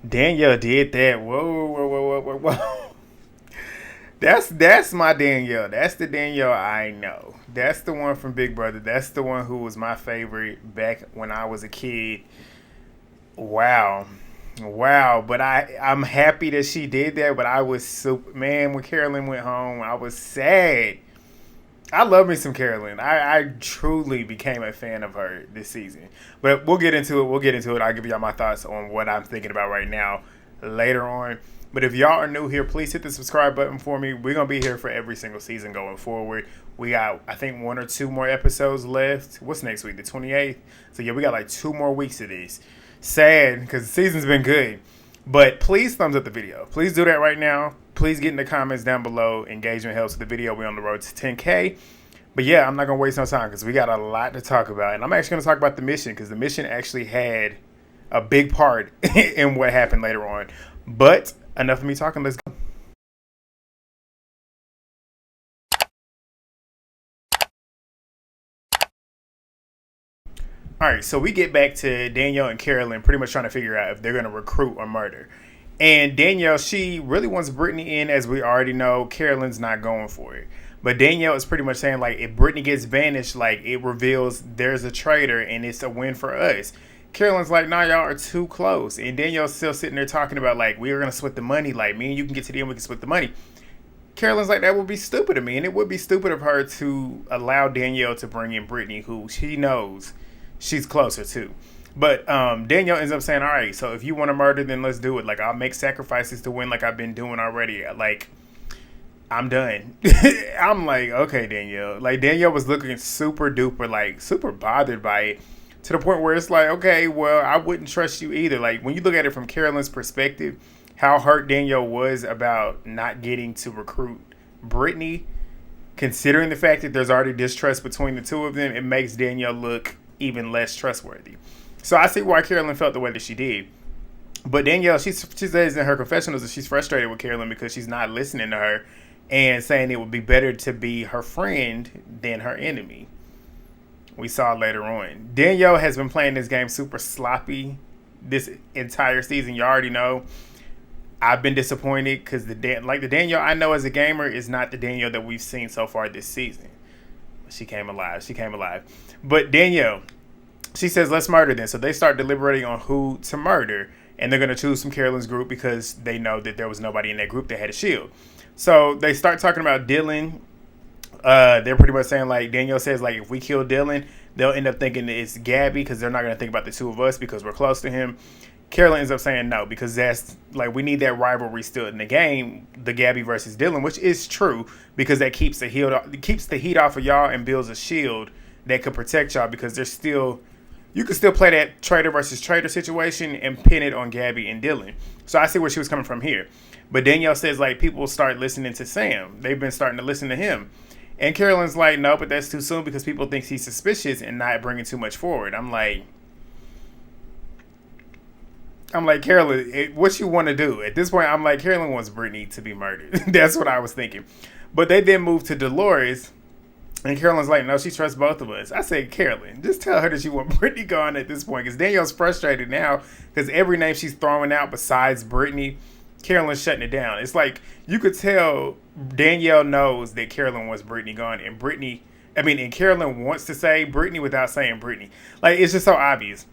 Danielle did that. Whoa, whoa, whoa, whoa, whoa, whoa. That's my Danielle. That's the Danielle I know. That's the one from Big Brother. That's the one who was my favorite back when I was a kid. Wow. Wow. But I'm happy that she did that, but I was super man, when Carolyn went home, I was sad. I love me some Carolyn. I truly became a fan of her this season. But we'll get into it. We'll get into it. I'll give y'all my thoughts on what I'm thinking about right now later on. But if y'all are new here, please hit the subscribe button for me. We're going to be here for every single season going forward. We got, I think, 1 or 2 more episodes left. What's next week? The 28th? So, yeah, we got like 2 more weeks of this. Sad, because the season's been good. But please thumbs up the video. Please do that right now. Please get in the comments down below. Engagement helps with the video. We're on the road to 10K. But yeah, I'm not going to waste no time because we got a lot to talk about. And I'm actually going to talk about the mission because the mission actually had a big part in what happened later on. But enough of me talking. Let's go. All right, so we get back to Danielle and Carolyn pretty much trying to figure out if they're going to recruit or murder. And Danielle, she really wants Britney in, as we already know. Carolyn's not going for it. But Danielle is pretty much saying, like, if Britney gets banished, like, it reveals there's a traitor and it's a win for us. Carolyn's like, nah, y'all are too close. And Danielle's still sitting there talking about, like, we're going to split the money. Like, me and you can get to the end, we can split the money. Carolyn's like, that would be stupid of me. And it would be stupid of her to allow Danielle to bring in Britney, who she knows she's closer to. But Danielle ends up saying, all right, so if you want to murder, then let's do it. Like, I'll make sacrifices to win like I've been doing already. Like, I'm done. I'm like, okay, Danielle. Like, Danielle was looking super duper, like, super bothered by it. To the point where it's like, okay, well, I wouldn't trust you either. Like, when you look at it from Carolyn's perspective, how hurt Danielle was about not getting to recruit Britney, considering the fact that there's already distrust between the two of them, it makes Danielle look even less trustworthy. So I see why Carolyn felt the way that she did. But Danielle, she says in her confessionals that she's frustrated with Carolyn because she's not listening to her and saying it would be better to be her friend than her enemy. We saw later on. Danielle has been playing this game super sloppy this entire season. You already know. I've been disappointed because the Danielle I know as a gamer is not the Danielle that we've seen so far this season. She came alive. But Danielle, she says, let's murder them. So they start deliberating on who to murder. And they're going to choose from Carolyn's group because they know that there was nobody in that group that had a shield. So they start talking about Dylan. They're pretty much saying, like, Danielle says, like, if we kill Dylan, they'll end up thinking it's Gabby because they're not going to think about the two of us because we're close to him. Carolyn ends up saying no because that's, like, we need that rivalry still in the game, the Gabby versus Dylan, which is true because that keeps the heat off of y'all and builds a shield that could protect y'all because there's still, you can still play that traitor versus traitor situation and pin it on Gabby and Dylan. So I see where she was coming from here. But Danielle says, like, people start listening to Sam. They've been starting to listen to him. And Carolyn's like, no, but that's too soon because people think he's suspicious and not bringing too much forward. I'm like, Carolyn, what you want to do? At this point, I'm like, Carolyn wants Britney to be murdered. That's what I was thinking. But they then move to Dolores. And Carolyn's like, no, she trusts both of us. I said, Carolyn, just tell her that you want Britney gone at this point. Because Danielle's frustrated now because every name she's throwing out besides Britney, Carolyn's shutting it down. It's like you could tell Danielle knows that Carolyn wants Britney gone, and Carolyn wants to say Britney without saying Britney. Like, it's just so obvious.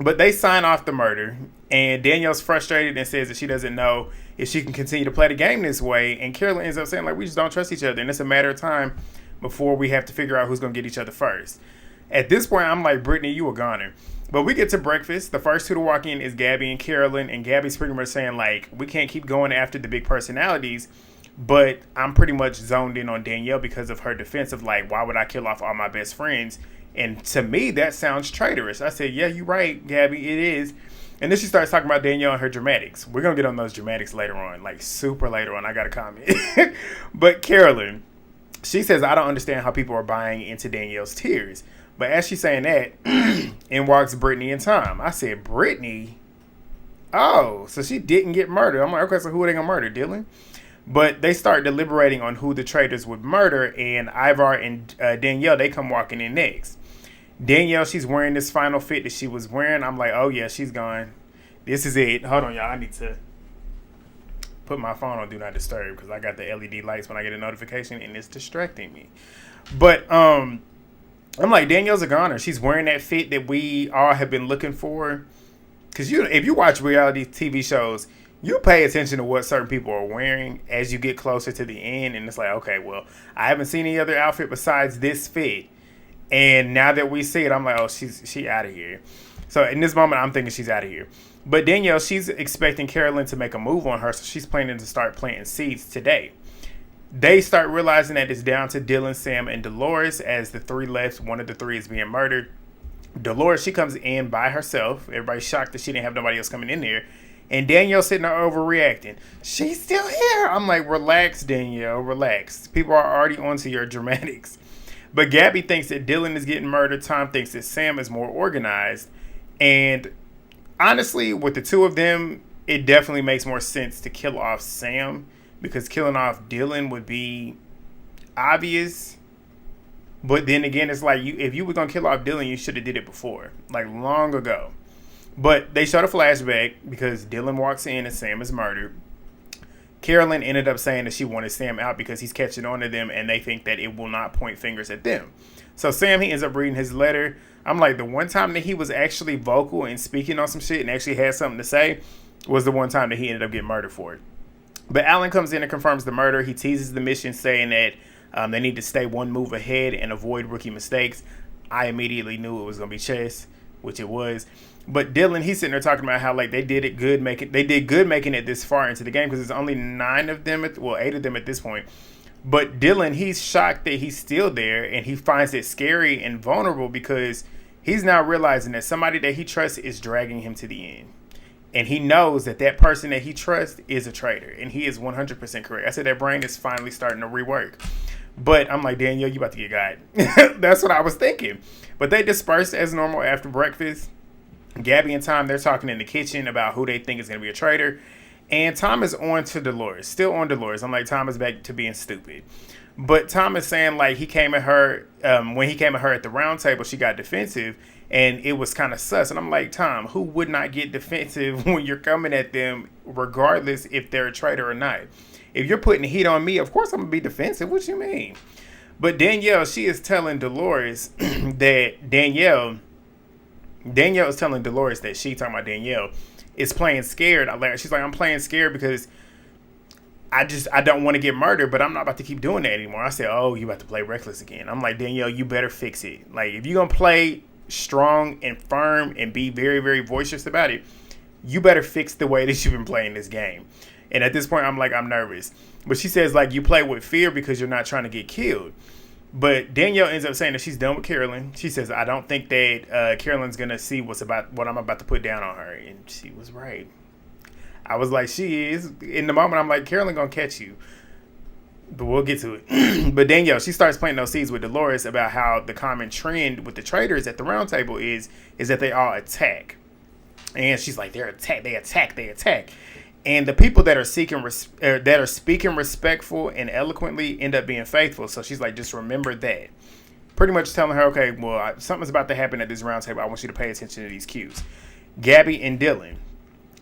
But they sign off the murder, and Danielle's frustrated and says that she doesn't know if she can continue to play the game this way. And Carolyn ends up saying, like, we just don't trust each other, and it's a matter of time before we have to figure out who's going to get each other first. At this point, I'm like, Britney, you a goner. But we get to breakfast. The first two to walk in is Gabby and Carolyn. And Gabby's pretty much saying, like, we can't keep going after the big personalities. But I'm pretty much zoned in on Danielle because of her defense of, like, why would I kill off all my best friends? And to me, that sounds traitorous. I said, yeah, you're right, Gabby, it is. And then she starts talking about Danielle and her dramatics. We're going to get on those dramatics later on, like super later on. I got a comment. But Carolyn, she says, I don't understand how people are buying into Danielle's tears. But as she's saying that, in walks Britney and Tom. I said, Britney? Oh, so she didn't get murdered. I'm like, okay, so who are they going to murder, Dylan? But they start deliberating on who the traitors would murder, and Ivar and Danielle, they come walking in next. Danielle, she's wearing this final fit that she was wearing. I'm like, oh, yeah, she's gone. This is it. Hold on, y'all. I need to put my phone on Do Not Disturb because I got the LED lights when I get a notification and it's distracting me. But I'm like, Danielle's a goner. She's wearing that fit that we all have been looking for. Because if you watch reality TV shows, you pay attention to what certain people are wearing as you get closer to the end. And it's like, okay, well, I haven't seen any other outfit besides this fit. And now that we see it, I'm like, oh, she out of here. So in this moment, I'm thinking she's out of here. But Danielle, she's expecting Carolyn to make a move on her. So she's planning to start planting seeds today. They start realizing that it's down to Dylan, Sam, and Dolores. As the three left, one of the three is being murdered. Dolores, she comes in by herself. Everybody's shocked that she didn't have nobody else coming in there. And Danielle sitting there overreacting. She's still here. I'm like, relax, Danielle, relax. People are already onto your dramatics. But Gabby thinks that Dylan is getting murdered. Tom thinks that Sam is more organized. And honestly, with the two of them, it definitely makes more sense to kill off Sam. Because killing off Dylan would be obvious. But then again, it's like, if you were going to kill off Dylan, you should have did it before. Like, long ago. But they showed a flashback because Dylan walks in and Sam is murdered. Carolyn ended up saying that she wanted Sam out because he's catching on to them and they think that it will not point fingers at them. So Sam, he ends up reading his letter. I'm like, the one time that he was actually vocal and speaking on some shit and actually had something to say was the one time that he ended up getting murdered for it. But Alan comes in and confirms the murder. He teases the mission saying that they need to stay one move ahead and avoid rookie mistakes. I immediately knew it was going to be chess, which it was. But Dylan, he's sitting there talking about how like they did good making it this far into the game because there's only 8 of them at this point. But Dylan, he's shocked that he's still there and he finds it scary and vulnerable because he's now realizing that somebody that he trusts is dragging him to the end. And he knows that that person that he trusts is a traitor. And he is 100% correct. I said that brain is finally starting to rework. But I'm like, Danielle, you about to get got. That's what I was thinking. But they dispersed as normal after breakfast. Gabby and Tom, they're talking in the kitchen about who they think is going to be a traitor. And Tom is on to Dolores. Still on Dolores. I'm like, Tom is back to being stupid. But Tom is saying, like, he came at her, when he came at her at the round table, she got defensive. And it was kind of sus. And I'm like, Tom, who would not get defensive when you're coming at them, regardless if they're a traitor or not? If you're putting heat on me, of course I'm going to be defensive. What you mean? But Danielle, she is telling Dolores that Danielle is telling Dolores that she, talking about Danielle, is playing scared. She's like, I'm playing scared because I don't want to get murdered, but I'm not about to keep doing that anymore. I said, oh, you about to play reckless again. I'm like, Danielle, you better fix it. Like, if you're going to play strong and firm and be very, very boisterous about it, you better fix the way that you've been playing this game. And at this point, I'm like, I'm nervous. But she says, like, you play with fear because you're not trying to get killed. But Danielle ends up saying that she's done with Carolyn. She says, I don't think that Carolyn's going to see what I'm about to put down on her. And she was right. I was like, she is. In the moment, I'm like, Carolyn going to catch you. But we'll get to it. But Danielle, she starts planting those seeds with Dolores about how the common trend with the traitors at the round table is that they all attack. And she's like, they attack. And the people that are speaking respectful and eloquently end up being faithful. So she's like, just remember that. Pretty much telling her, okay, well, something's about to happen at this round table. I want you to pay attention to these cues. Gabby and Dylan,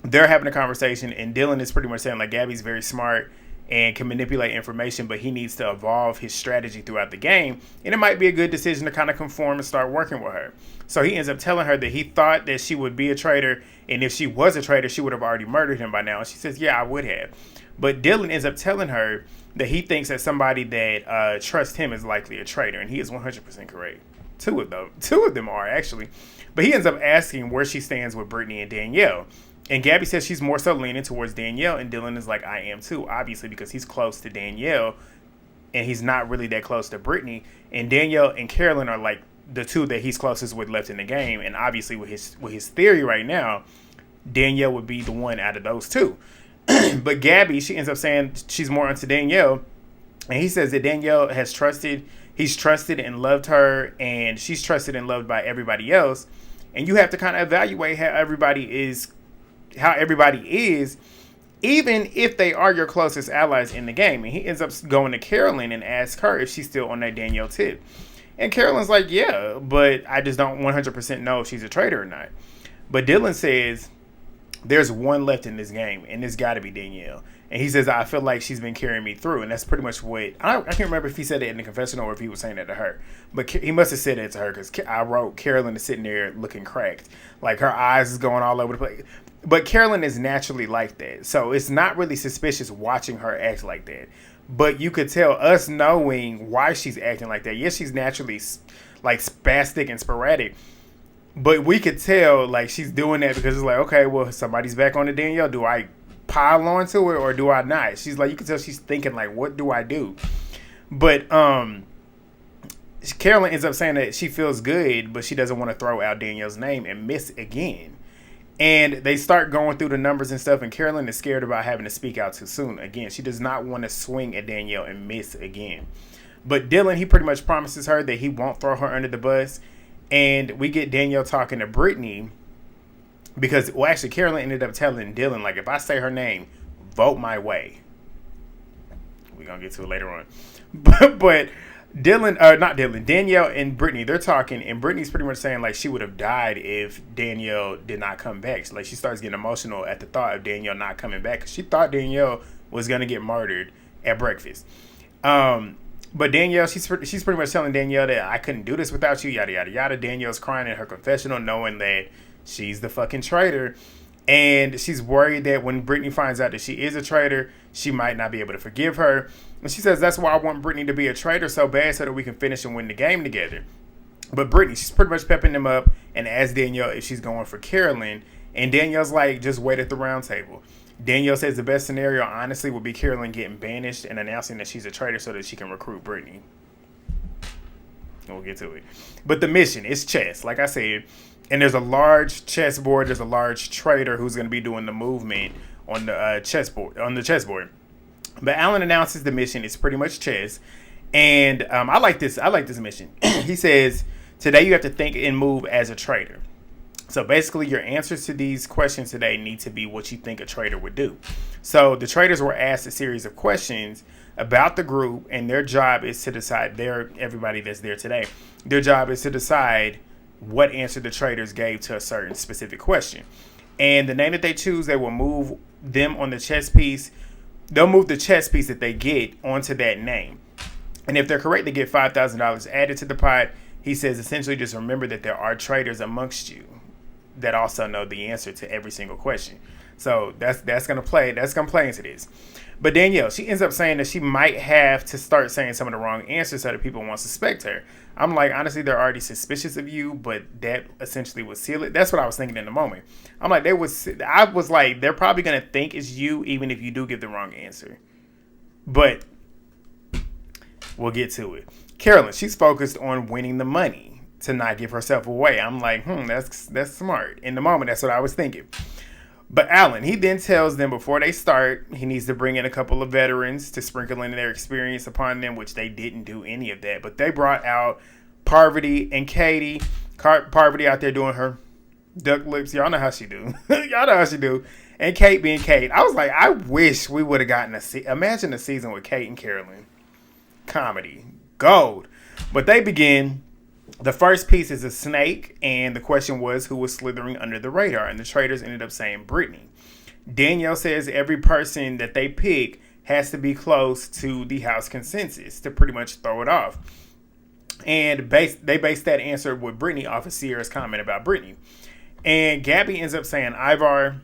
they're having a conversation, and Dylan is pretty much saying, like, Gabby's very smart and can manipulate information, but he needs to evolve his strategy throughout the game. And it might be a good decision to kind of conform and start working with her. So he ends up telling her that he thought that she would be a traitor, and if she was a traitor, she would have already murdered him by now. And she says, yeah, I would have. But Dylan ends up telling her that he thinks that somebody that trusts him is likely a traitor, and he is 100% correct. Two of them are, actually. But he ends up asking where she stands with Britney and Danielle. And Gabby says she's more so leaning towards Danielle, and Dylan is like, I am too, obviously, because he's close to Danielle, and he's not really that close to Britney. And Danielle and Carolyn are like the two that he's closest with left in the game, and obviously with his theory right now, Danielle would be the one out of those two. But Gabby, she ends up saying she's more into Danielle, and he says that Danielle he's trusted and loved her, and she's trusted and loved by everybody else, and you have to kind of evaluate how everybody is, even if they are your closest allies in the game. And he ends up going to Carolyn and asks her if she's still on that Danielle tip. And Carolyn's like, yeah, but I just don't 100% know if she's a traitor or not. But Dylan says, there's one left in this game, and it's got to be Danielle. And he says, I feel like she's been carrying me through. And that's pretty much what, I can't remember if he said it in the confessional or if he was saying that to her. But he must have said it to her, because I wrote Carolyn is sitting there looking cracked. Like, her eyes is going all over the place. But Carolyn is naturally like that. So it's not really suspicious watching her act like that. But you could tell, us knowing why she's acting like that. Yes, she's naturally like spastic and sporadic. But we could tell, like, she's doing that because it's like, okay, well, somebody's back on the Danielle. Do I pile onto it or do I not? She's like, you can tell she's thinking, like, what do I do? But Carolyn ends up saying that she feels good, but she doesn't want to throw out Danielle's name and miss again. And they start going through the numbers and stuff, and Carolyn is scared about having to speak out too soon. Again, she does not want to swing at Danielle and miss again. But Dylan, he pretty much promises her that he won't throw her under the bus. And we get Danielle talking to Britney because, well, actually, Carolyn ended up telling Dylan, like, if I say her name, vote my way. We're going to get to it later on. But Danielle and Britney, they're talking, and Britney's pretty much saying, like, she would have died if Danielle did not come back. So, like, she starts getting emotional at the thought of Danielle not coming back because she thought Danielle was going to get murdered at breakfast. But Danielle, she's pretty much telling Danielle that I couldn't do this without you, yada, yada, yada. Danielle's crying in her confessional knowing that she's the fucking traitor. And she's worried that when Britney finds out that she is a traitor, she might not be able to forgive her. And she says, that's why I want Britney to be a traitor so bad so that we can finish and win the game together. But Britney, she's pretty much pepping them up and asks Danielle if she's going for Carolyn. And Danielle's like, just wait at the round table. Danielle says the best scenario, honestly, would be Carolyn getting banished and announcing that she's a traitor so that she can recruit Britney. We'll get to it. But the mission is chess, like I said. And there's a large chessboard. There's a large traitor who's going to be doing the movement on the chessboard. But Alan announces the mission. It's pretty much chess. And I like this mission. He says, today you have to think and move as a traitor. So basically, your answers to these questions today need to be what you think a traitor would do. So the traitors were asked a series of questions about the group, and their job is to decide, everybody that's there today, their job is to decide what answer the traitors gave to a certain specific question. And the name that they choose, they will move them on the chess piece. They'll move the chess piece that they get onto that name. And if they're correct, they get $5,000 added to the pot. He says, essentially, just remember that there are traitors amongst you that also know the answer to every single question. So that's gonna play into this. But Danielle, she ends up saying that she might have to start saying some of the wrong answers so that people won't suspect her. I'm like, honestly, they're already suspicious of you, but that essentially would seal it. That's what I was thinking in the moment. I'm like, I was like, they're probably gonna think it's you even if you do give the wrong answer. But we'll get to it. Carolyn, she's focused on winning the money to not give herself away. I'm like, that's smart. In the moment, that's what I was thinking. But Alan, he then tells them before they start, he needs to bring in a couple of veterans to sprinkle in their experience upon them, which they didn't do any of that. But they brought out Parvati and Katie. Parvati out there doing her duck lips. Y'all know how she do. And Kate being Kate. I was like, I wish we would have gotten imagine a season with Kate and Carolyn. Comedy. Gold. But they begin. The first piece is a snake, and the question was who was slithering under the radar, and the traitors ended up saying Britney. Danielle says every person that they pick has to be close to the house consensus to pretty much throw it off. And they based that answer with Britney off of Ciara's comment about Britney. And Gabby ends up saying Ivar.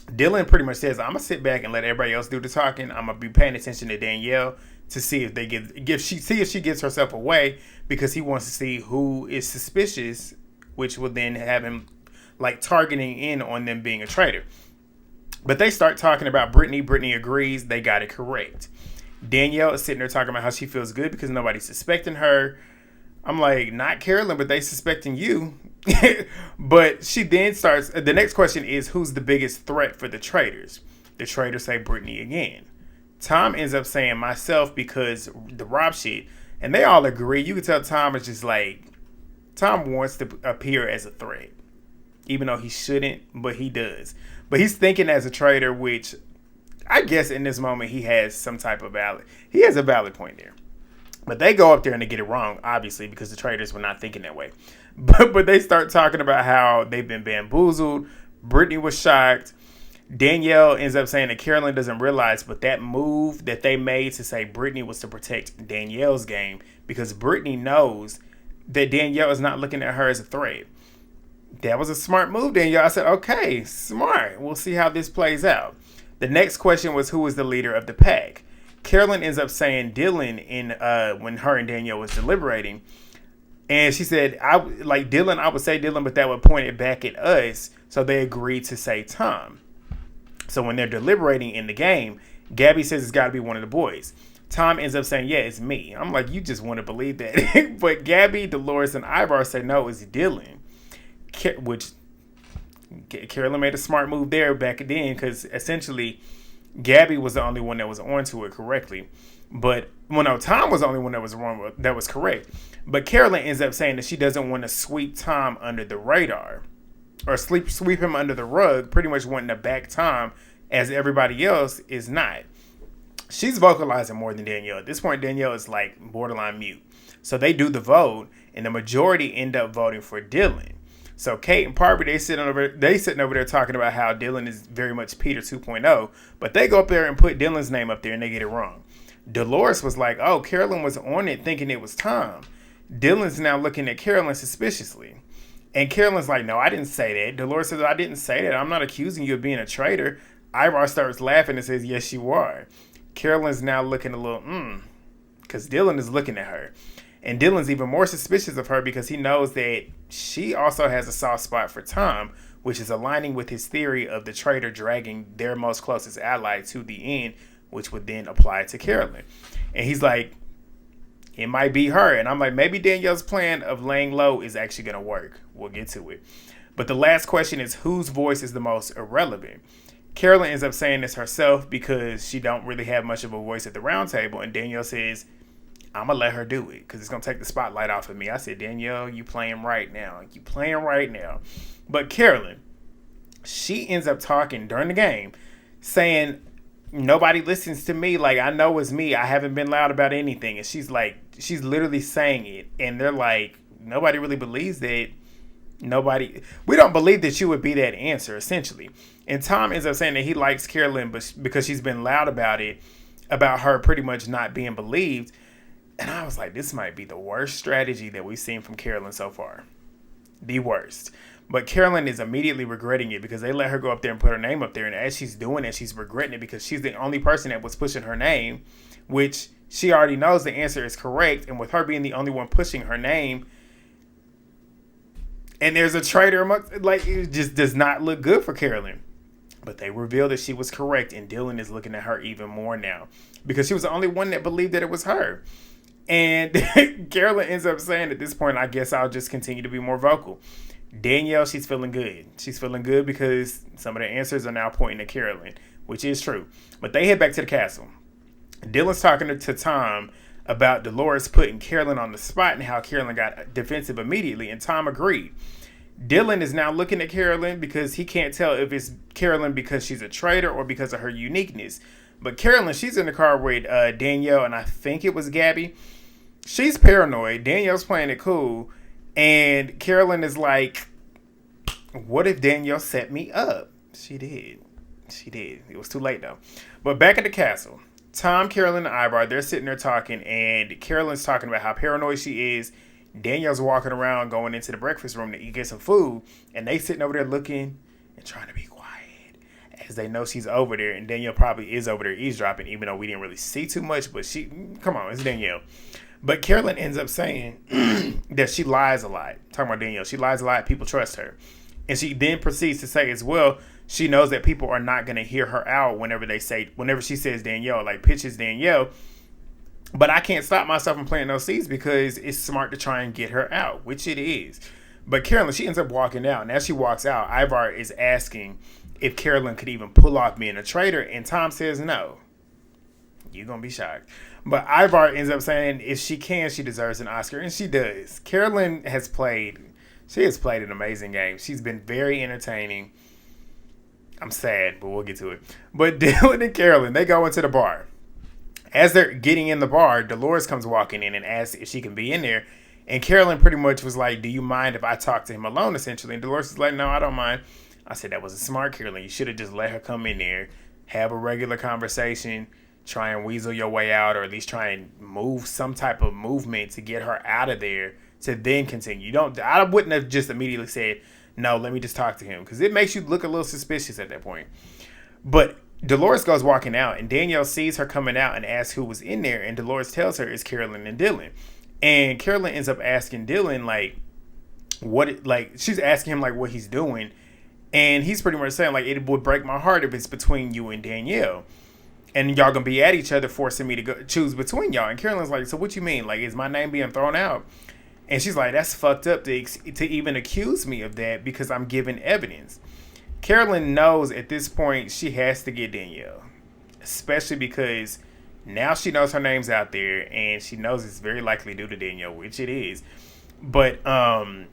Dylan pretty much says, I'm going to sit back and let everybody else do the talking. I'm going to be paying attention to Danielle to see if if she gives herself away, because he wants to see who is suspicious, which will then have him like targeting in on them being a traitor. But they start talking about Britney. Britney agrees they got it correct. Danielle is sitting there talking about how she feels good because nobody's suspecting her. I'm like, not Carolyn, but they suspecting you. But she then starts, the next question is, who's the biggest threat for the traitors? The traitors say Britney again. Tom ends up saying myself because the Rob shit, and they all agree. You can tell Tom is just like, Tom wants to appear as a threat, even though he shouldn't, but he does. But he's thinking as a traitor, which I guess in this moment he has some type of he has a valid point there. But they go up there and they get it wrong, obviously, because the traitors were not thinking that way. But they start talking about how they've been bamboozled. Britney was shocked. Danielle ends up saying that Carolyn doesn't realize, but that move that they made to say Britney was to protect Danielle's game, because Britney knows that Danielle is not looking at her as a threat. That was a smart move, Danielle. I said, okay, smart. We'll see how this plays out. The next question was, who was the leader of the pack? Carolyn ends up saying Dylan when her and Danielle was deliberating. And she said, I would say Dylan, but that would point it back at us. So they agreed to say Tom. So when they're deliberating in the game, Gabby says it's got to be one of the boys. Tom ends up saying, yeah, it's me. I'm like, you just want to believe that. But Gabby, Dolores, and Ivar say, no, it's Dylan. Which Carolyn made a smart move there back then, because essentially Gabby was the only one that was onto it correctly. But, Tom was the only one that was wrong, that was correct. But Carolyn ends up saying that she doesn't want to sweep Tom under the radar. Or sweep him under the rug, pretty much wanting to back Tom, as everybody else is not. She's vocalizing more than Danielle. At this point, Danielle is like borderline mute. So they do the vote, and the majority end up voting for Dylan. So Kate and Harper, they sitting over there talking about how Dylan is very much Peter 2.0, but they go up there and put Dylan's name up there, and they get it wrong. Dolores was like, oh, Carolyn was on it thinking it was Tom. Dylan's now looking at Carolyn suspiciously. And Carolyn's like, no, I didn't say that. Dolores says, I didn't say that. I'm not accusing you of being a traitor. Ivar starts laughing and says, yes, you are. Carolyn's now looking a little, because Dylan is looking at her. And Dylan's even more suspicious of her because he knows that she also has a soft spot for Tom, which is aligning with his theory of the traitor dragging their most closest ally to the end, which would then apply to Carolyn. And he's like, it might be her. And I'm like, maybe Danielle's plan of laying low is actually going to work. We'll get to it. But the last question is, whose voice is the most irrelevant? Carolyn ends up saying this herself because she don't really have much of a voice at the round table. And Danielle says, I'm going to let her do it because it's going to take the spotlight off of me. I said, Danielle, you playing right now. You playing right now. But Carolyn, she ends up talking during the game saying, nobody listens to me. Like, I know it's me. I haven't been loud about anything. And she's literally saying it. And they're like, nobody really believes that. We don't believe that you would be that answer, essentially. And Tom ends up saying that he likes Carolyn because she's been loud about it, about her pretty much not being believed. And I was like, this might be the worst strategy that we've seen from Carolyn so far. The worst. But Carolyn is immediately regretting it because they let her go up there and put her name up there. And as she's doing it, she's regretting it because she's the only person that was pushing her name, which she already knows the answer is correct. And with her being the only one pushing her name, and there's a traitor amongst, it just does not look good for Carolyn. But they revealed that she was correct, and Dylan is looking at her even more now because she was the only one that believed that it was her. And Carolyn ends up saying at this point, I guess I'll just continue to be more vocal. Danielle, she's feeling good. She's feeling good because some of the answers are now pointing to Carolyn, which is true. But they head back to the castle. Dylan's talking to Tom about Dolores putting Carolyn on the spot and how Carolyn got defensive immediately, and Tom agreed. Dylan is now looking at Carolyn because he can't tell if it's Carolyn because she's a traitor or because of her uniqueness. But Carolyn, she's in the car with Danielle, and I think it was Gabby. She's paranoid. Danielle's playing it cool. And Carolyn is like, what if Danielle set me up? She did. It was too late, though. But back at the castle, Tom, Carolyn, and Ivar, they're sitting there talking, and Carolyn's talking about how paranoid she is. Danielle's walking around, going into the breakfast room to get some food, and they sitting over there looking and trying to be quiet as they know she's over there, and Danielle probably is over there eavesdropping, even though we didn't really see too much, but come on, it's Danielle. But Carolyn ends up saying that she lies a lot. Talking about Danielle, she lies a lot, people trust her. And she then proceeds to say as well, she knows that people are not going to hear her out whenever she says Danielle, like pitches Danielle. But I can't stop myself from planting those seeds because it's smart to try and get her out, which it is. But Carolyn, she ends up walking out. And as she walks out, Ivar is asking if Carolyn could even pull off being a traitor. And Tom says no. You're going to be shocked. But Ivar ends up saying if she can, she deserves an Oscar. And she does. Carolyn has played an amazing game. She's been very entertaining. I'm sad, but we'll get to it. But Dylan and Carolyn, they go into the bar. As they're getting in the bar, Dolores comes walking in and asks if she can be in there. And Carolyn pretty much was like, do you mind if I talk to him alone, essentially? And Dolores is like, no, I don't mind. I said, that wasn't smart, Carolyn. You should have just let her come in there, have a regular conversation, try and weasel your way out, or at least try and move some type of movement to get her out of there to then continue. I wouldn't have just immediately said, no, let me just talk to him, because it makes you look a little suspicious at that point. But Dolores goes walking out, and Danielle sees her coming out and asks who was in there, and Dolores tells her it's Carolyn and Dylan. And Carolyn ends up asking Dylan, she's asking him, what he's doing, and he's pretty much saying, it would break my heart if it's between you and Danielle, and y'all gonna be at each other, forcing me to go choose between y'all. And Carolyn's like, so what you mean? Is my name being thrown out? And she's like, that's fucked up to even accuse me of that, because I'm giving evidence. Carolyn knows at this point she has to get Danielle, especially because now she knows her name's out there, and she knows it's very likely due to Danielle, which it is. But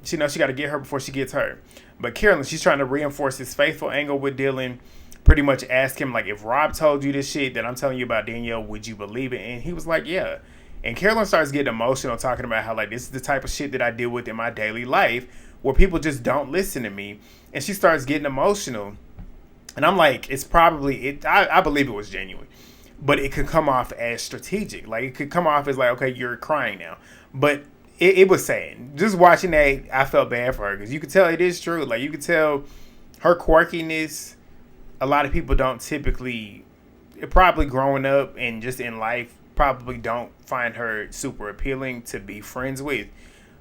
she knows she got to get her before she gets her. But Carolyn, she's trying to reinforce this faithful angle with Dylan, pretty much ask him, if Rob told you this shit that I'm telling you about Danielle, would you believe it? And he was like, yeah. And Carolyn starts getting emotional, talking about how, this is the type of shit that I deal with in my daily life, where people just don't listen to me. And she starts getting emotional. And I'm like, it's probably, I believe it was genuine. But it could come off as strategic. It could come off as okay, you're crying now. But it was sad. Just watching that, I felt bad for her. Because you could tell it is true. You could tell her quirkiness, a lot of people don't typically, probably growing up and just in life, probably don't find her super appealing to be friends with.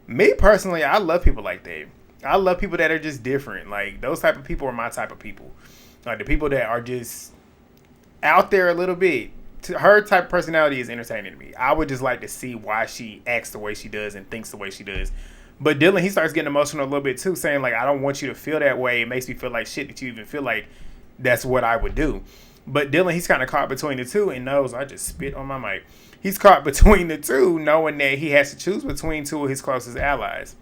Me personally, I love people like that. I love people that are just different. Those type of people are my type of people. The people that are just out there a little bit. Her type of personality is entertaining to me. I would just like to see why she acts the way she does and thinks the way she does. But Dylan, he starts getting emotional a little bit too, saying I don't want you to feel that way. It makes me feel like shit that you even feel like that's what I would do. But Dylan, he's kind of caught between the two and knows, I just spit on my mic. He's caught between the two, knowing that he has to choose between two of his closest allies.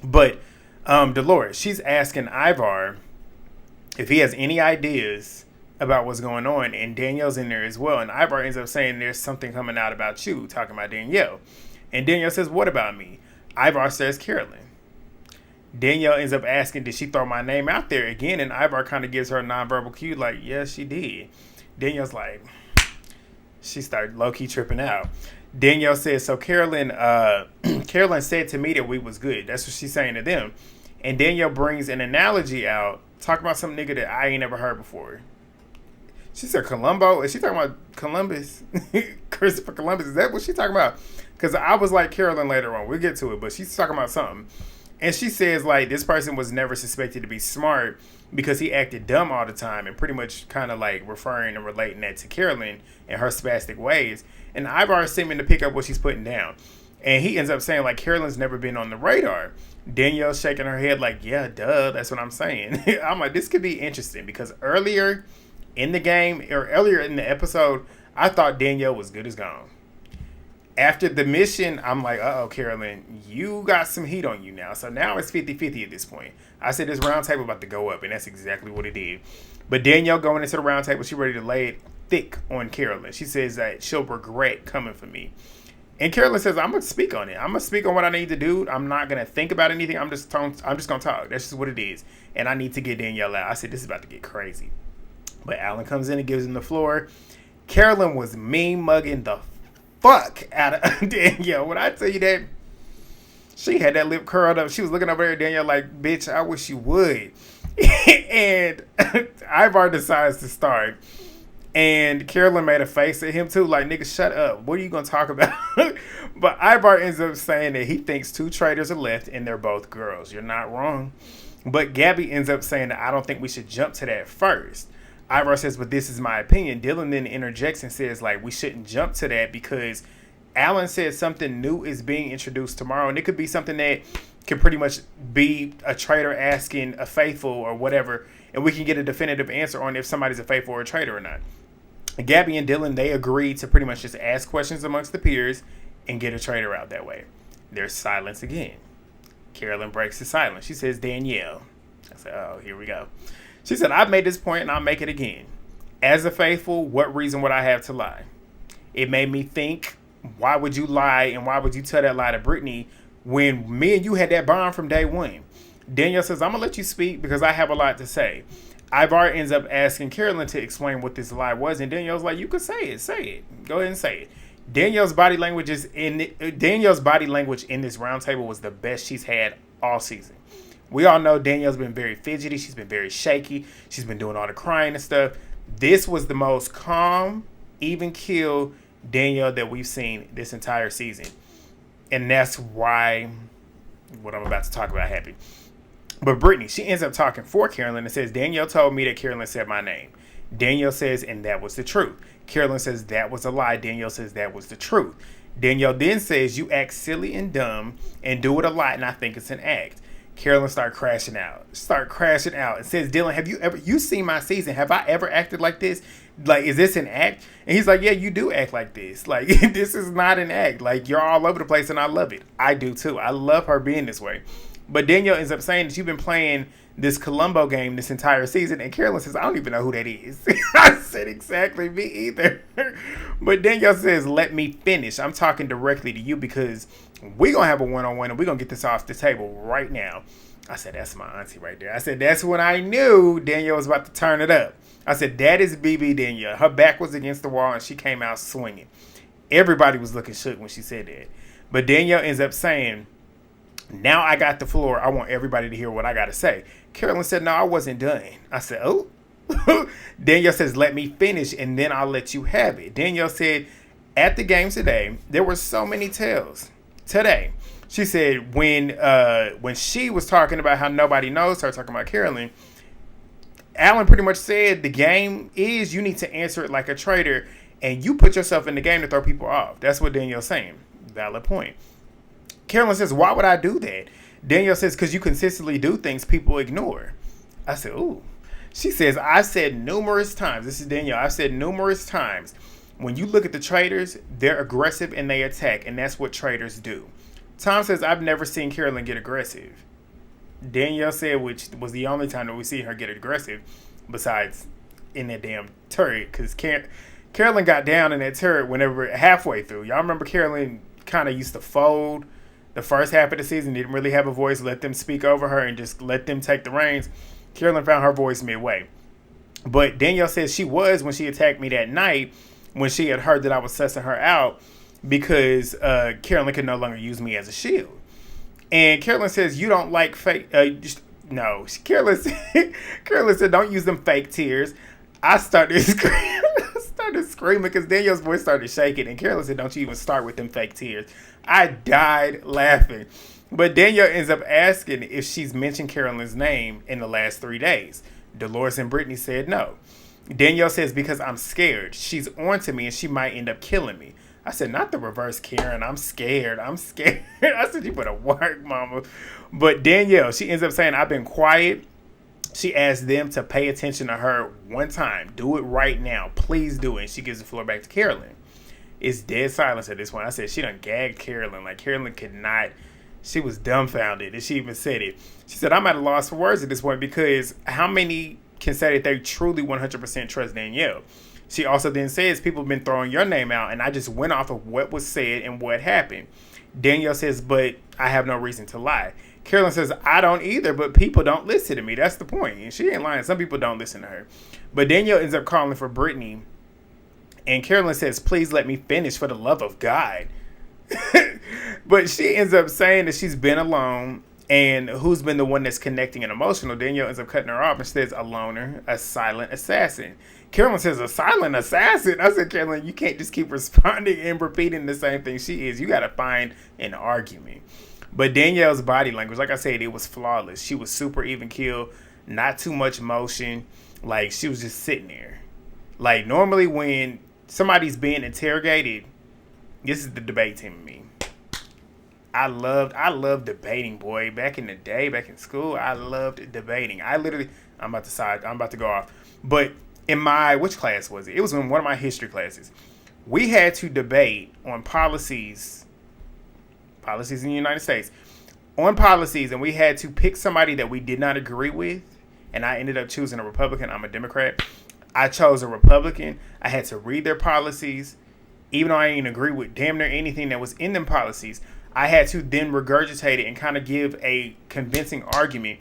But Dolores, she's asking Ivar if he has any ideas about what's going on, and Danielle's in there as well. And Ivar ends up saying there's something coming out about you, talking about Danielle. And Danielle says, what about me? Ivar says Carolyn. Danielle ends up asking, did she throw my name out there again? And Ivar kind of gives her a nonverbal cue, yes, she did. Danielle's like, she started low-key tripping out. Danielle says, so Carolyn said to me that we was good. That's what she's saying to them. And Danielle brings an analogy out, talking about some nigga that I ain't never heard before. She said Columbo. Is she talking about Columbus? Christopher Columbus? Is that what she's talking about? Because I was like Carolyn later on. We'll get to it. But she's talking about something. And she says, this person was never suspected to be smart because he acted dumb all the time, and pretty much kind of referring and relating that to Carolyn and her spastic ways. And Ivar is seeming to pick up what she's putting down. And he ends up saying, Carolyn's never been on the radar. Danielle's shaking her head yeah, duh, that's what I'm saying. I'm like, this could be interesting because earlier in the game, or earlier in the episode, I thought Danielle was good as gone. After the mission, I'm like, uh-oh, Carolyn, you got some heat on you now. So now it's 50-50 at this point. I said this round table about to go up, and that's exactly what it did. But Danielle going into the round table, she's ready to lay it thick on Carolyn. She says that she'll regret coming for me. And Carolyn says, I'm going to speak on it. I'm going to speak on what I need to do. I'm not going to think about anything. I'm just going to talk. That's just what it is. And I need to get Danielle out. I said, this is about to get crazy. But Alan comes in and gives him the floor. Carolyn was mean mugging the fuck out of Danielle. When I tell you that, she had that lip curled up. She was looking over there at Danielle like, bitch, I wish you would. And Ivar decides to start. And Carolyn made a face at him too, nigga, shut up. What are you going to talk about? But Ivar ends up saying that he thinks 2 traitors are left and they're both girls. You're not wrong. But Gabby ends up saying that I don't think we should jump to that first. Ivar says, but this is my opinion. Dylan then interjects and says, we shouldn't jump to that because Alan said something new is being introduced tomorrow. And it could be something that could pretty much be a traitor asking a faithful or whatever. And we can get a definitive answer on if somebody's a faithful or a traitor or not. Gabby and Dylan, they agreed to pretty much just ask questions amongst the peers and get a traitor out that way. There's silence again. Carolyn breaks the silence. She says, Danielle. I said, oh, here we go. She said, I've made this point and I'll make it again. As a faithful, what reason would I have to lie? It made me think, why would you lie and why would you tell that lie to Britney when me and you had that bond from day one? Danielle says, I'm going to let you speak because I have a lot to say. Ivar ends up asking Carolyn to explain what this lie was, and Danielle's like, you can say it. Say it. Go ahead and say it. Danielle's body language in this roundtable was the best she's had all season. We all know Danielle's been very fidgety. She's been very shaky. She's been doing all the crying and stuff. This was the most calm, even keel Danielle that we've seen this entire season. And that's why what I'm about to talk about happened. But Britney, she ends up talking for Carolyn and says, Danielle told me that Carolyn said my name. Danielle says, and that was the truth. Carolyn says, that was a lie. Danielle says, that was the truth. Danielle then says, you act silly and dumb and do it a lot, and I think it's an act. Carolyn start crashing out and says, Dylan, have you seen my season? Have I ever acted like this? Like, is this an act? And he's like, yeah, you do act like this. Like, this is not an act. Like, you're all over the place and I love it. I do too. I love her being this way. But Danielle ends up saying that you've been playing this Columbo game this entire season. And Carolyn says, I don't even know who that is. I said, exactly, me either. But Danielle says, let me finish. I'm talking directly to you because we're going to have a one-on-one and we're going to get this off the table right now. I said, that's my auntie right there. I said, that's when I knew Danielle was about to turn it up. I said, that is BB Danielle. Her back was against the wall and she came out swinging. Everybody was looking shook when she said that. But Danielle ends up saying, now I got the floor. I want everybody to hear what I got to say. Carolyn said, no, I wasn't done. I said, oh. Danielle says, let me finish and then I'll let you have it. Danielle said, at the game today, there were so many tells. Today, she said when she was talking about how nobody knows her, talking about Carolyn, Alan pretty much said the game is you need to answer it like a traitor and you put yourself in the game to throw people off. That's what Danielle's saying. Valid point. Carolyn says, why would I do that? Danielle says, because you consistently do things people ignore. I said, ooh. She says, I've said numerous times, this is Danielle, I've said numerous times, when you look at the traitors, they're aggressive and they attack, and that's what traitors do. Tom says, I've never seen Carolyn get aggressive. Danielle said, which was the only time that we see her get aggressive, besides in that damn turret, because Carolyn got down in that turret whenever halfway through. Y'all remember Carolyn kind of used to fold the first half of the season, didn't really have a voice, let them speak over her and just let them take the reins. Carolyn found her voice midway. But Danielle says she was when she attacked me that night when she had heard that I was sussing her out because Carolyn could no longer use me as a shield. And Carolyn says, you don't like fake... no. Carolyn said, don't use them fake tears. I started screaming because Danielle's voice started shaking. And Carolyn said, don't you even start with them fake tears. I died laughing. But Danielle ends up asking if she's mentioned Carolyn's name in the last 3 days. Dolores and Britney said no. Danielle says, because I'm scared. She's on to me and she might end up killing me. I said, not the reverse Karen. I'm scared. I said, you better work, mama. But Danielle, she ends up saying, I've been quiet. She asked them to pay attention to her one time. Do it right now. Please do it. And she gives the floor back to Carolyn. It's dead silence at this point. I said, she done gagged Carolyn. Like, Carolyn could not. She was dumbfounded. And she even said it. She said, I'm at a loss for words at this point because how many can say that they truly 100% trust Danielle? She also then says, people have been throwing your name out, and I just went off of what was said and what happened. Danielle says, but I have no reason to lie. Carolyn says, I don't either, but people don't listen to me. That's the point. And she ain't lying. Some people don't listen to her. But Danielle ends up calling for Britney, and Carolyn says, please let me finish for the love of God. But she ends up saying that she's been alone, and who's been the one that's connecting and emotional. Danielle ends up cutting her off and says, a loner, a silent assassin. Carolyn says, a silent assassin? I said, Carolyn, you can't just keep responding and repeating the same thing she is. You got to find an argument. But Danielle's body language, like I said, it was flawless. She was super even keel, not too much motion. Like, she was just sitting there. Like, normally when somebody's being interrogated, this is the debate team of me. I loved debating, boy. Back in the day, back in school, I loved debating. I'm about to go off. But in which class was it? It was in one of my history classes. We had to debate on policies in the United States, on policies, and we had to pick somebody that we did not agree with, and I ended up choosing a Republican. I'm a Democrat. I chose a Republican. I had to read their policies, even though I didn't agree with damn near anything that was in them policies. I had to then regurgitate it and kind of give a convincing argument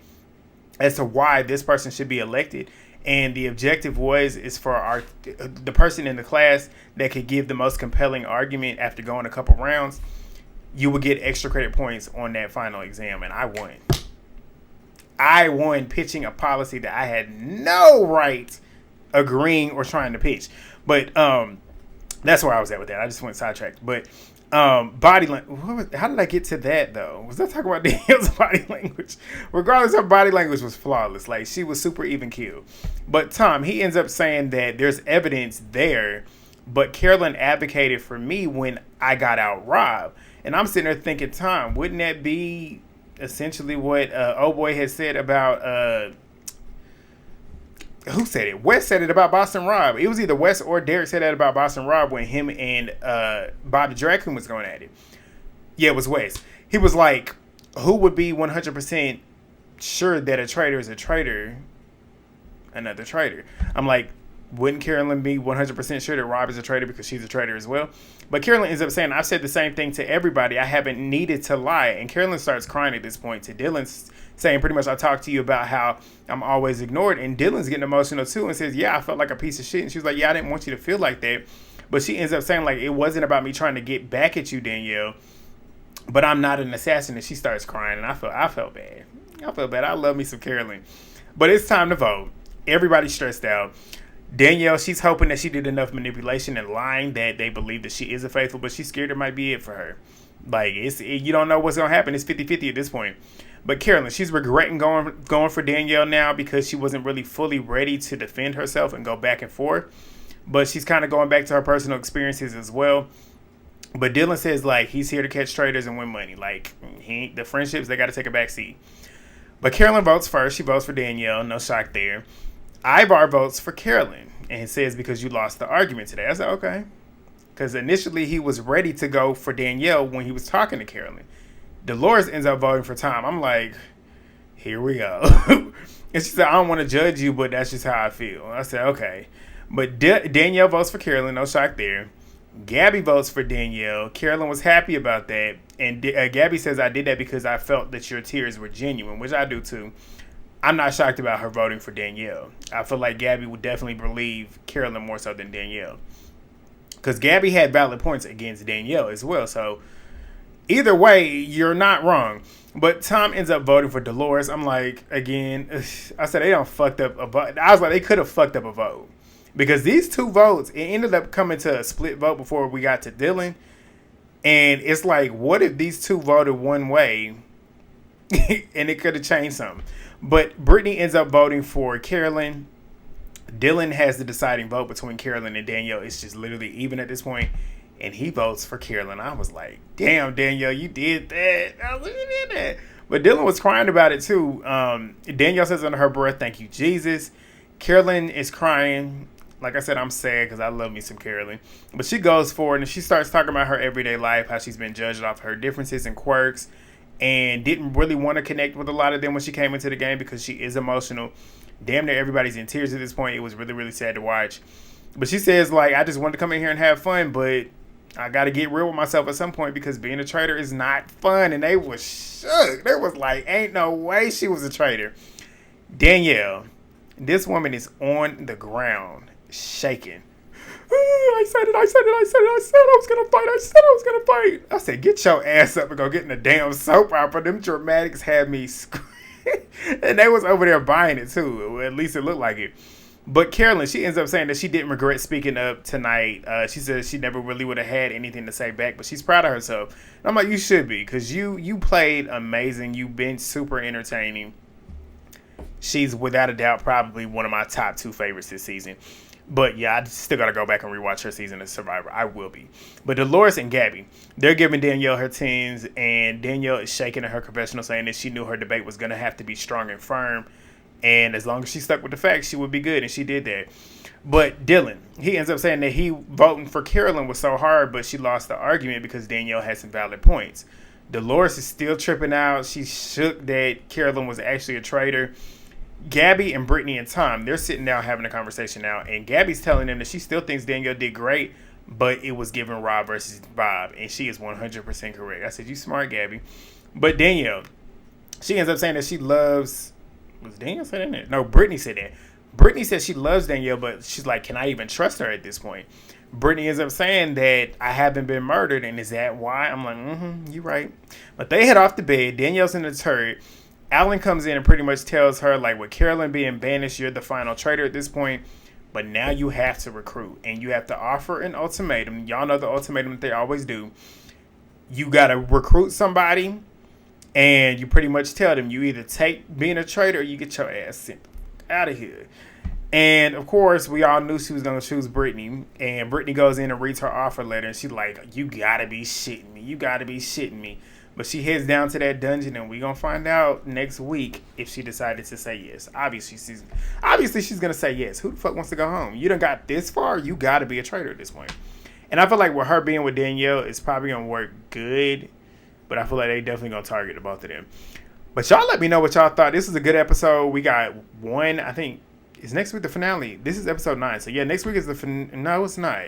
as to why this person should be elected. And the objective is for the person in the class that could give the most compelling argument after going a couple rounds, you would get extra credit points on that final exam. And I won. I won pitching a policy that I had no right agreeing or trying to pitch. But that's where I was at with that. I just went sidetracked. But body language. How did I get to that though? Was I talking about Danielle's body language? Regardless, her body language was flawless. Like, she was super even keeled. But Tom, he ends up saying that there's evidence there, but Carolyn advocated for me when I got out robbed. And I'm sitting there thinking, Tom, wouldn't that be essentially what old boy had said about who said it? Wes said it about Boston Rob. It was either Wes or Derek said that about Boston Rob when him and Bob the Drag Queen was going at it. Yeah, it was Wes. He was like, who would be 100% sure that a traitor is a traitor? Another traitor. I'm like, wouldn't Carolyn be 100% sure that Rob is a traitor because she's a traitor as well? But Carolyn ends up saying, I've said the same thing to everybody. I haven't needed to lie. And Carolyn starts crying at this point to Dylan's saying pretty much, I talked to you about how I'm always ignored. And Dylan's getting emotional too and says, yeah, I felt like a piece of shit. And she was like, yeah, I didn't want you to feel like that. But she ends up saying, like, it wasn't about me trying to get back at you, Danielle, but I'm not an assassin. And she starts crying. And I felt bad. I felt bad. I love me some Carolyn. But it's time to vote. Everybody's stressed out. Danielle, she's hoping that she did enough manipulation and lying that they believe that she is a faithful, but she's scared it might be it for her. Like, you don't know what's going to happen. It's 50-50 at this point. But Carolyn, she's regretting going for Danielle now because she wasn't really fully ready to defend herself and go back and forth. But she's kind of going back to her personal experiences as well. But Dylan says, like, he's here to catch traitors and win money. Like, the friendships, they got to take a back seat. But Carolyn votes first. She votes for Danielle. No shock there. Ivar votes for Carolyn, and it says because you lost the argument today. I said, okay. Because initially he was ready to go for Danielle when he was talking to Carolyn. Dolores ends up voting for Tom. I'm like, here we go. And she said, I don't want to judge you, but that's just how I feel. I said, okay. But Danielle votes for Carolyn. No shock there. Gabby votes for Danielle. Carolyn was happy about that. And Gabby says, I did that because I felt that your tears were genuine, which I do too. I'm not shocked about her voting for Danielle. I feel like Gabby would definitely believe Carolyn more so than Danielle. Because Gabby had valid points against Danielle as well. So either way, you're not wrong. But Tom ends up voting for Dolores. I'm like, again, I said they don't fucked up a vote. I was like, they could have fucked up a vote. Because these two votes, it ended up coming to a split vote before we got to Dylan. And it's like, what if these two voted one way and it could have changed something? But Britney ends up voting for Carolyn. Dylan has the deciding vote between Carolyn and Danielle. It's just literally even at this point. And he votes for Carolyn. I was like, damn, Danielle, you did that. I was like, you did that. But Dylan was crying about it too. Danielle says under her breath, thank you, Jesus. Carolyn is crying. Like I said, I'm sad because I love me some Carolyn. But she goes forward and she starts talking about her everyday life, how she's been judged off her differences and quirks, and didn't really want to connect with a lot of them when she came into the game because she is emotional. Damn near everybody's in tears at this point. It was really, really sad to watch. But she says, like, I just wanted to come in here and have fun, but I got to get real with myself at some point because being a traitor is not fun. And they was shook. They was like, ain't no way she was a traitor. Danielle, this woman is on the ground, shaking. I said I was going to fight. I said, get your ass up and go get in the damn soap opera. Them dramatics had me screaming. And they was over there buying it too. At least it looked like it. But Carolyn, she ends up saying that she didn't regret speaking up tonight. She says she never really would have had anything to say back, but she's proud of herself. And I'm like, you should be, because you played amazing. You've been super entertaining. She's without a doubt probably one of my top 2 favorites this season. But yeah, I still got to go back and rewatch her season of Survivor. I will be. But Dolores and Gabby, they're giving Danielle her tens, and Danielle is shaking in her confessional saying that she knew her debate was going to have to be strong and firm. And as long as she stuck with the facts, she would be good. And she did that. But Dylan, he ends up saying that he voting for Carolyn was so hard, but she lost the argument because Danielle had some valid points. Dolores is still tripping out. She's shook that Carolyn was actually a traitor. Gabby and Britney and Tom, they're sitting down having a conversation now. And Gabby's telling them that she still thinks Danielle did great, but it was given Rob versus Bob, and she is 100% correct. I said, you smart, Gabby. But Danielle, she ends up saying that she loves... Was Danielle saying that? No, Britney said that. Britney said she loves Danielle, but she's like, can I even trust her at this point? Britney ends up saying that I haven't been murdered, and is that why? I'm like, you're right. But they head off to bed. Danielle's in the turret. Alan comes in and pretty much tells her, like, with Carolyn being banished, you're the final traitor at this point. But now you have to recruit, and you have to offer an ultimatum. Y'all know the ultimatum that they always do. You got to recruit somebody, and you pretty much tell them you either take being a traitor or you get your ass sent out of here. And, of course, we all knew she was going to choose Britney. And Britney goes in and reads her offer letter, and she's like, you got to be shitting me. You got to be shitting me. But she heads down to that dungeon, and we're going to find out next week if she decided to say yes. Obviously, she's going to say yes. Who the fuck wants to go home? You done got this far, you got to be a traitor at this point. And I feel like with her being with Danielle, it's probably going to work good. But I feel like they definitely going to target the both of them. But y'all let me know what y'all thought. This is a good episode. We got one, I think, is next week the finale. This is episode 9. So, yeah, next week is the finale. No, it's not.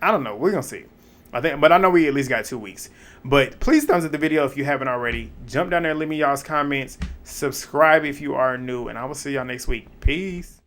I don't know. We're going to see. But I know we at least got 2 weeks. But please thumbs up the video if you haven't already. Jump down there and leave me y'all's comments. Subscribe if you are new. And I will see y'all next week. Peace.